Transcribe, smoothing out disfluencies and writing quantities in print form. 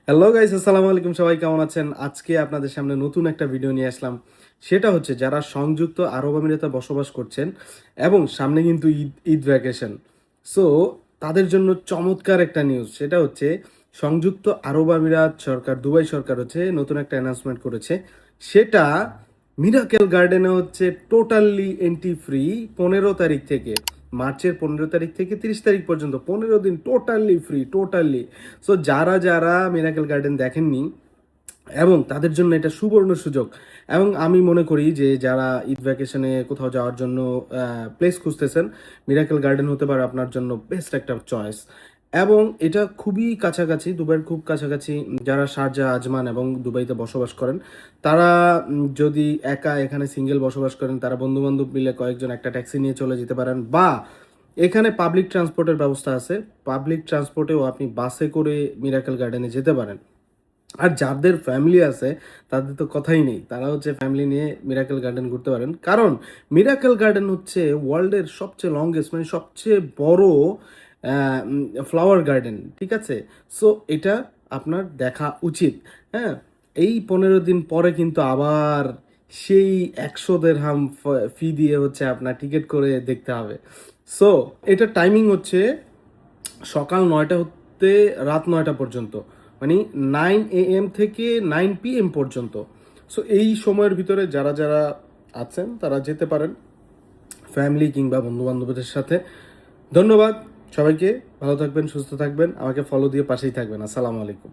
Hello guys, আসসালামু আলাইকুম। সবাই কেমন আছেন? আজকে আপনাদের সামনে নতুন একটা ভিডিও নিয়ে আসলাম। সেটা হচ্ছে যারা সংযুক্ত আরব আমিরাতে বসবাস করছেন এবং সামনে কিন্তু ঈদ ঈদ ভ্যাকেশন। সো তাদের জন্য চমৎকার একটা নিউজ। সেটা হচ্ছে সংযুক্ত আরব আমিরাত সরকার, দুবাই সরকার হচ্ছে নতুন একটা অ্যানাউন্সমেন্ট করেছে। সেটা মিরাকেল গার্ডেনে হচ্ছে টোটালি এন্ট্রি ফ্রি 15 তারিখ থেকে, মার্চের 15 তারিখ থেকে 30 তারিখ পর্যন্ত 15 দিন টোটালি ফ্রি, টোটালি। সো যারা যারা মিরাকেল গার্ডেন দেখেননি এবং তাদের জন্য এটা সুবর্ণ সুযোগ। এবং আমি মনে করি যে যারা ঈদ ভ্যাকেশনে কোথাও যাওয়ার জন্য প্লেস খুঁজতেছেন, মিরাকেল গার্ডেন হতে পারে আপনার জন্য বেস্ট একটা চয়েস। এবং এটা খুবই কাছাকাছি, দুবাইয়ের খুব কাছাকাছি। যারা শারজা, আজমান এবং দুবাইতে বসবাস করেন তারা যদি একা এখানে সিঙ্গেল বসবাস করেন, তারা বন্ধুবান্ধব মিলে কয়েকজন একটা ট্যাক্সি নিয়ে চলে যেতে পারেন, বা এখানে পাবলিক ট্রান্সপোর্টের ব্যবস্থা আছে। পাবলিক ট্রান্সপোর্টেও আপনি বাসে করে মিরাকেল গার্ডেনে যেতে পারেন। আর যাদের ফ্যামিলি আছে তাদের তো কথাই নেই, তারা হচ্ছে ফ্যামিলি নিয়ে মিরাকেল গার্ডেন ঘুরতে পারেন। কারণ মিরাকেল গার্ডেন হচ্ছে ওয়ার্ল্ডের সবচেয়ে লংগেস্ট, মানে সবচেয়ে বড় ফ্লাওয়ার গার্ডেন, ঠিক আছে? সো এটা আপনার দেখা উচিত। হ্যাঁ, এই 15 দিন পরে কিন্তু আবার সেই 100 দিরহাম ফি দিয়ে হচ্ছে আপনার টিকিট করে দেখতে হবে। সো এটা টাইমিং হচ্ছে সকাল 9টা হতে রাত 9টা পর্যন্ত, মানে 9 AM থেকে 9 PM পর্যন্ত। সো এই সময়ের ভিতরে যারা যারা আছেন তারা যেতে পারেন ফ্যামিলি কিংবা বন্ধু বান্ধবদের সাথে। ধন্যবাদ সবাইকে। ভালো থাকবেন, সুস্থ থাকবেন, আমাকে ফলো দিয়ে পাশেই থাকবেন। আসসালামু আলাইকুম।